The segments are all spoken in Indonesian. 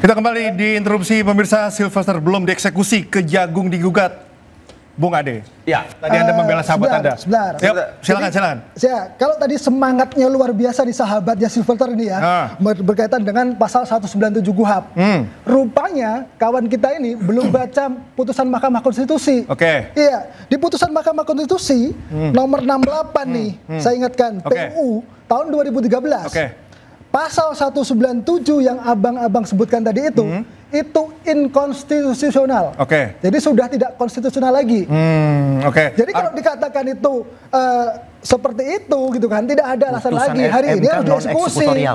Kita kembali di interupsi pemirsa. Sylvester belum dieksekusi, Kejagung digugat. Bung Ade, ya. Tadi Anda membela sahabat Anda. Sebentar. Silakan. Kalau tadi semangatnya luar biasa di sahabatnya Sylvester ini ya, berkaitan dengan pasal 197 KUHP. Rupanya kawan kita ini belum baca putusan Mahkamah Konstitusi. Iya, di putusan Mahkamah Konstitusi nomor 68 nih, saya ingatkan, PUU tahun 2013. Pasal 197 yang abang-abang sebutkan tadi itu inkonstitusional. Jadi sudah tidak konstitusional lagi. Jadi kalau dikatakan itu seperti itu gitu kan, tidak ada alasan lagi. Hari ini harus dieksekusi.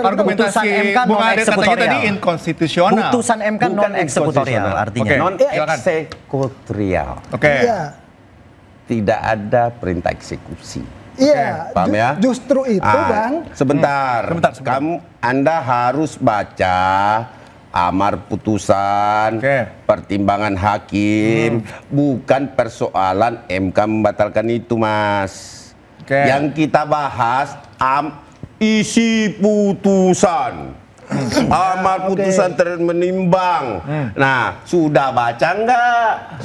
Argumentasi Bung Ade katanya tadi inkonstitusional. Putusan MK non eksekutorial artinya. Non eksekutorial. Tidak ada perintah eksekusi. Iya, paham ya? Justru itu, Bang. Sebentar. Anda harus baca amar putusan, pertimbangan hakim, bukan persoalan MK membatalkan itu, Mas. Yang kita bahas isi putusan. Amar putusan menimbang. Nah, sudah baca enggak?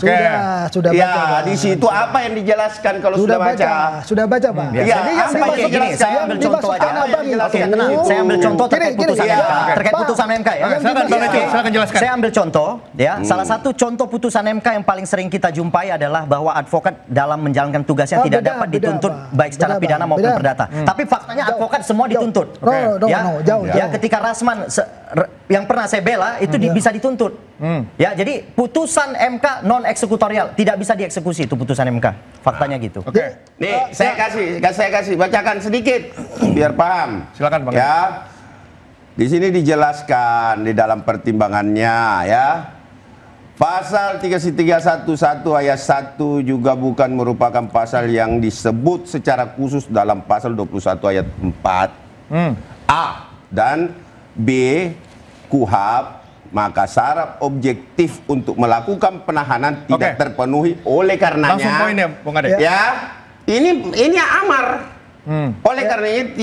Sudah baca. Ya, di situ apa yang dijelaskan kalau sudah baca? Sudah baca, Bang. Ya, jadi saya ambil contoh aja. Saya ambil contoh terkait putusan MK. Terkait putusan MK ya. Silakan jelaskan. Saya ambil contoh ya. Salah satu contoh putusan MK yang paling sering kita jumpai adalah bahwa advokat dalam menjalankan tugasnya tidak dapat dituntut baik secara pidana maupun perdata. Tapi faktanya advokat semua dituntut. Ya, ketika Rasman yang pernah saya bela itu bisa dituntut. Ya, jadi putusan MK non eksekutorial tidak bisa dieksekusi itu putusan MK. Faktanya gitu. Nih, saya kasih bacakan sedikit biar paham. Silakan, Bang. Ya. Di sini dijelaskan di dalam pertimbangannya ya. Pasal 3311 ayat 1 juga bukan merupakan pasal yang disebut secara khusus dalam pasal 21 ayat 4 A dan B KUHP, maka syarat objektif untuk melakukan penahanan tidak terpenuhi. Oleh karenanya, langsung poinnya, Bung Ade. Ya, ini amar. Oleh karenanya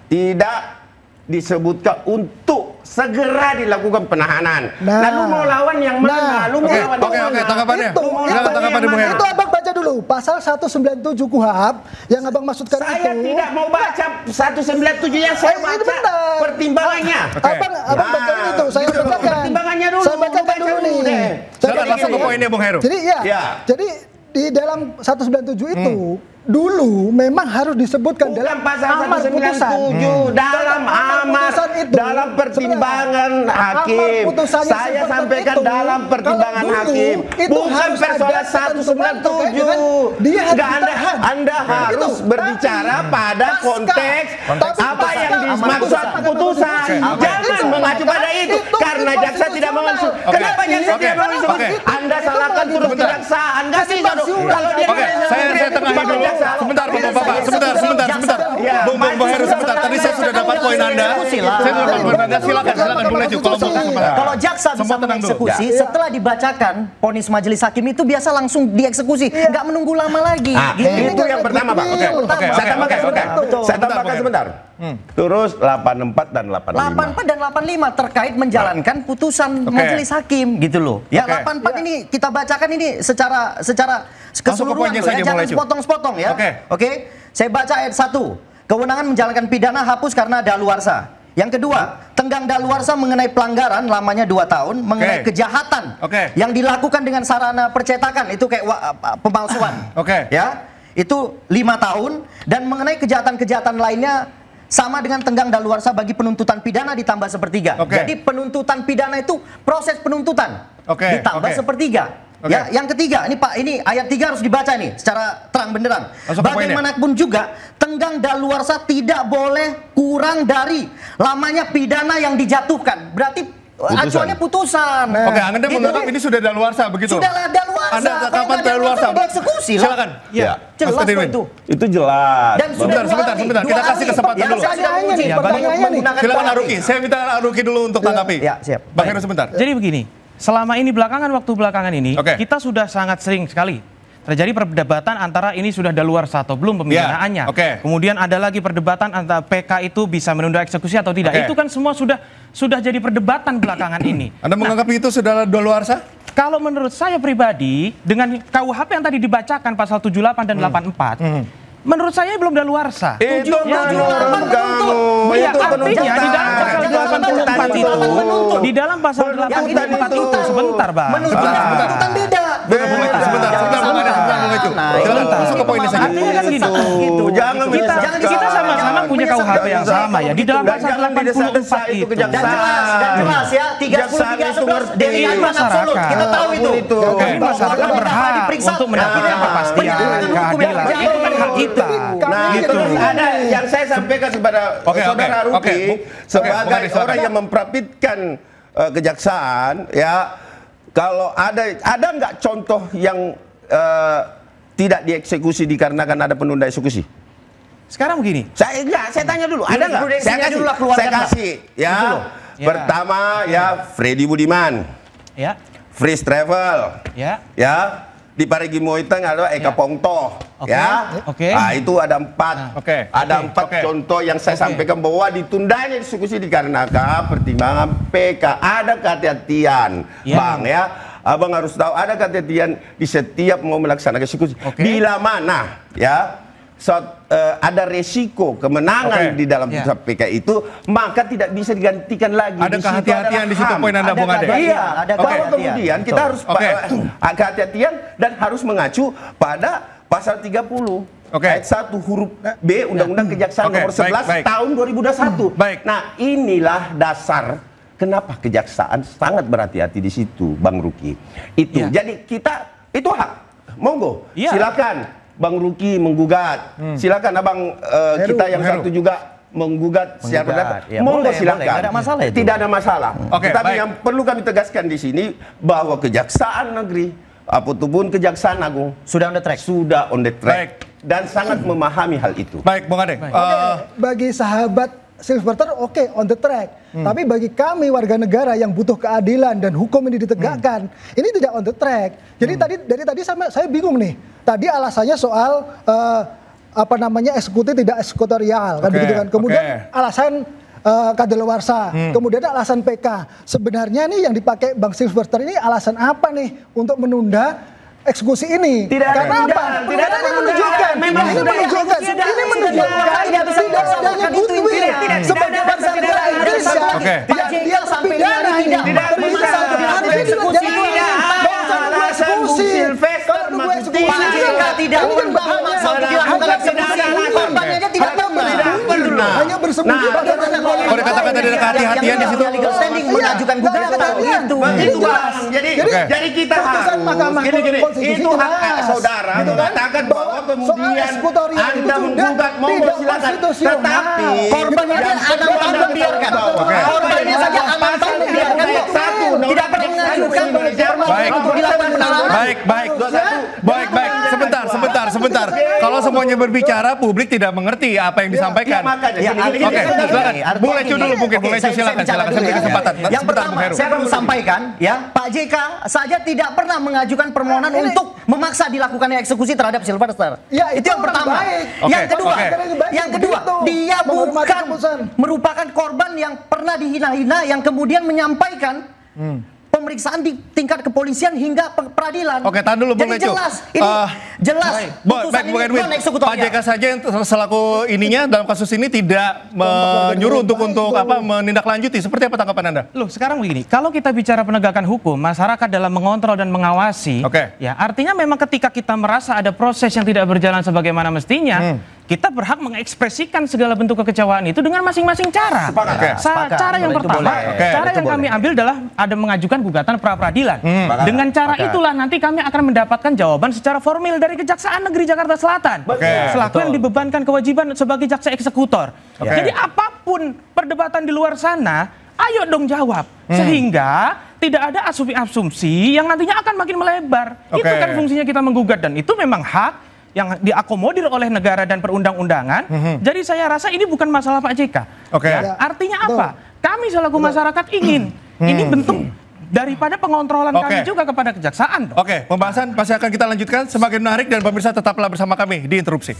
tidak disebutkan untuk segera dilakukan penahanan. Lalu mau lawan yang mana? Lalu mau lawan tanggapannya. Itu abang baca dulu pasal 197 KUHP yang abang maksudkan itu. Saya tidak mau baca 197 yang saya baca pertimbangannya. Abang baca itu, saya bacakan. Pertimbangannya dulu. Saya bacakan dulu nih. Silakan langsung ke poinnya, Bung Heru. Jadi jadi di dalam 197 itu dulu memang harus disebutkan dalam pasal 197 dalam pertimbangan hakim. Saya sampaikan dalam pertimbangan hakim, bukan persoalan 197. Anda harus berbicara pada konteks apa yang dimaksud putusan. Jangan mengacu pada itu karena jaksa tidak mengacu. Kenapa jaksa tidak mengacu? Anda salahkan turut kejaksaan. Enggak sih kalau dia saya tengahin dulu. Sebentar, Bapak. Sebentar. Bung Heru sebentar. Tadi saya sudah dapat poin Anda. Saya sudah dapat poin Anda. Silakan boleh juga. Kalau jaksa bisa mengeksekusi setelah dibacakan vonis majelis hakim itu biasa langsung dieksekusi, nggak menunggu lama lagi. Itu yang pertama, Pak. Saya tambahkan sebentar. Terus 84 dan 85. 84 dan 85 terkait menjalankan putusan majelis hakim gitu loh. Ya, 84 ini kita bacakan ini secara keseluruhan ya, jangan sepotong-sepotong ya. Oke. Saya baca ayat 1. Kewenangan menjalankan pidana hapus karena daluarsa. Yang kedua, tenggang daluarsa mengenai pelanggaran lamanya 2 tahun, mengenai kejahatan yang dilakukan dengan sarana percetakan itu kayak pemalsuan. Ya. Itu 5 tahun, dan mengenai kejahatan-kejahatan lainnya sama dengan tenggang daluarsa bagi penuntutan pidana ditambah sepertiga. Jadi penuntutan pidana itu proses penuntutan ditambah sepertiga. Ya, yang ketiga, ini Pak, ini ayat 3 harus dibaca nih secara terang benderang. Bagaimanapun juga tenggang daluarsa tidak boleh kurang dari lamanya pidana yang dijatuhkan. Berarti acuannya putusan. Anda menganggap ini sudah daluarsa begitu? Sudah daluarsa. Anda kapan daluarsa? Dieksekusi lah. Silakan. Ya, jelas itu. Itu jelas. Dan sebentar. Kita kasih kesempatan dulu. Silakan Aruki. Saya minta Aruki dulu untuk tanggapi. Ya, siap. Bang Heru sebentar. Jadi begini, selama ini waktu belakangan ini kita sudah sangat sering sekali terjadi perdebatan antara ini sudah daluarsa atau belum pemidanaannya. Kemudian ada lagi perdebatan antara PK itu bisa menunda eksekusi atau tidak. Itu kan semua sudah jadi perdebatan belakangan ini. Anda menganggap itu sudah daluarsa? Kalau menurut saya pribadi, dengan KUHP yang tadi dibacakan pasal 78 dan 84, menurut saya belum daluarsa. Itu artinya di dalam pasal 84 itu, di dalam pasal 84 itu, sebentar, Bang. Penuntutan beda. Sebentar, masuk ke poinnya saja. Artinya kan gini, kita sama-sama punya KUHP yang sama ya. Di dalam pasal 84 itu. Dan jelas ya, 30 delik absolut. Kita tahu itu. Masyarakat berhak untuk mendapatkan kepastian, keadilan. Itu kan hak kita. Nah, terus ada yang saya sampaikan kepada saudara Ruki sebagai orang yang memprapitkan kejaksaan, ya, kalau ada nggak contoh yang tidak dieksekusi dikarenakan ada penunda eksekusi? Sekarang begini. Saya tanya dulu, ada nggak? Saya kasih, ya. Pertama, ya, Freddy Budiman, ya, Freeze Travel, ya. Di Parigi Moiteng ada Eka Pongtoh, ya. Nah, itu ada 4. Ada 4 contoh yang saya sampaikan bahwa ditundanya eksekusi dikarenakan pertimbangan PK. Ada kehati-hatian, Bang, ya. Abang harus tahu ada kehati-hatian di setiap mau melaksanakan eksekusi. Bila mana, ya, ada resiko kemenangan di dalam putusan PK itu, maka tidak bisa digantikan lagi. Ada kehati-hatian di situ poin Anda, Bung Ade. Iya, bahwa kemudian kita harus kehati-hatian dan harus mengacu pada pasal 30 ayat 1 huruf B Undang-Undang Kejaksaan nomor 11 tahun 2021. Nah, inilah dasar kenapa kejaksaan sangat berhati-hati di situ, Bang Ruki. Itu. Jadi kita itu hak. Monggo, silakan Bang Ruki menggugat, silakan Abang kita yang satu juga menggugat secara monggo silakan. Tidak ada masalah. Tetapi yang perlu kami tegaskan di sini bahwa Kejaksaan Negeri ataupun Kejaksaan Agung sudah on the track dan sangat memahami hal itu. Baik, Bung Ade. Bagi sahabat Silverter on the track. Tapi bagi kami warga negara yang butuh keadilan dan hukum ini ditegakkan, ini tidak on the track. Jadi dari tadi saya bingung nih. Tadi alasannya soal eksekutif tidak eksekutorial kan begitu kan. Kemudian alasan kadaluarsa, kemudian alasan PK. Sebenarnya nih yang dipakai Bang Silverter ini alasan apa nih untuk menunda eksekusi ini? Karena apa? Tidak ada menunjukkan. Memang ini menunjukkan. Ini menunjukkan tidak adanya goodwill sebagai bangsa negara Indonesia. Pak JK sampai hari ini tidak bisa eksekusi. Kalau nunggu eksekusi tidak memaksa dilakukan eksekusi. Korbannya aja tidak perlu. Hanya bersembunyi pada kalau dikatakan tadi ada kehati-hatian di situ. Legal standing mengajukan gugatan itu. Jadi kita itu hak saudara mengatakan bahwa kemudian Anda menggugat monggo silakan. Tetapi korbannya Anda biarkan. Korbannya saja Anda biarkan. Tidak perlu mengajukan untuk dilakukan penanganan. Baik. Sebentar. Kalau semuanya berbicara, publik tidak mengerti apa yang disampaikan. Silakan. Bung Lecu dulu mungkin. Bung Lecu silakan. Kesempatan. Yang pertama, saya perlu sampaikan, ya, Pak JK saja tidak pernah mengajukan permohonan untuk memaksa dilakukannya eksekusi terhadap Silverter. Itu yang pertama. Yang kedua, dia bukan merupakan korban yang pernah dihina-hina yang kemudian menyampaikan pemeriksaan di tingkat kepolisian hingga peradilan. Tahan dulu Bung Lecu. Jelas. Baik, Bung Edwin. Pak JK saja yang selaku ininya dalam kasus ini tidak menyuruh untuk menindaklanjuti. Seperti apa tanggapan Anda? Loh, sekarang begini, kalau kita bicara penegakan hukum, masyarakat dalam mengontrol dan mengawasi, ya artinya memang ketika kita merasa ada proses yang tidak berjalan sebagaimana mestinya, kita berhak mengekspresikan segala bentuk kekecewaan itu dengan masing-masing cara. Cara yang pertama, cara yang kami ambil adalah ada mengajukan gugatan pra-peradilan. Dengan cara itulah nanti kami akan mendapatkan jawaban secara formil dari Kejaksaan Negeri Jakarta Selatan. Selaku yang dibebankan kewajiban sebagai jaksa eksekutor. Jadi apapun perdebatan di luar sana, ayo dong jawab. Sehingga tidak ada asumsi-asumsi yang nantinya akan makin melebar. Itu kan fungsinya kita menggugat dan itu memang hak yang diakomodir oleh negara dan perundang-undangan. Jadi saya rasa ini bukan masalah Pak JK. Artinya apa? Kami selaku masyarakat ingin ini bentuk daripada pengontrolan kami juga kepada kejaksaan. Oke, pembahasan pasti akan kita lanjutkan. Semakin menarik dan pemirsa tetaplah bersama kami di Interupsi.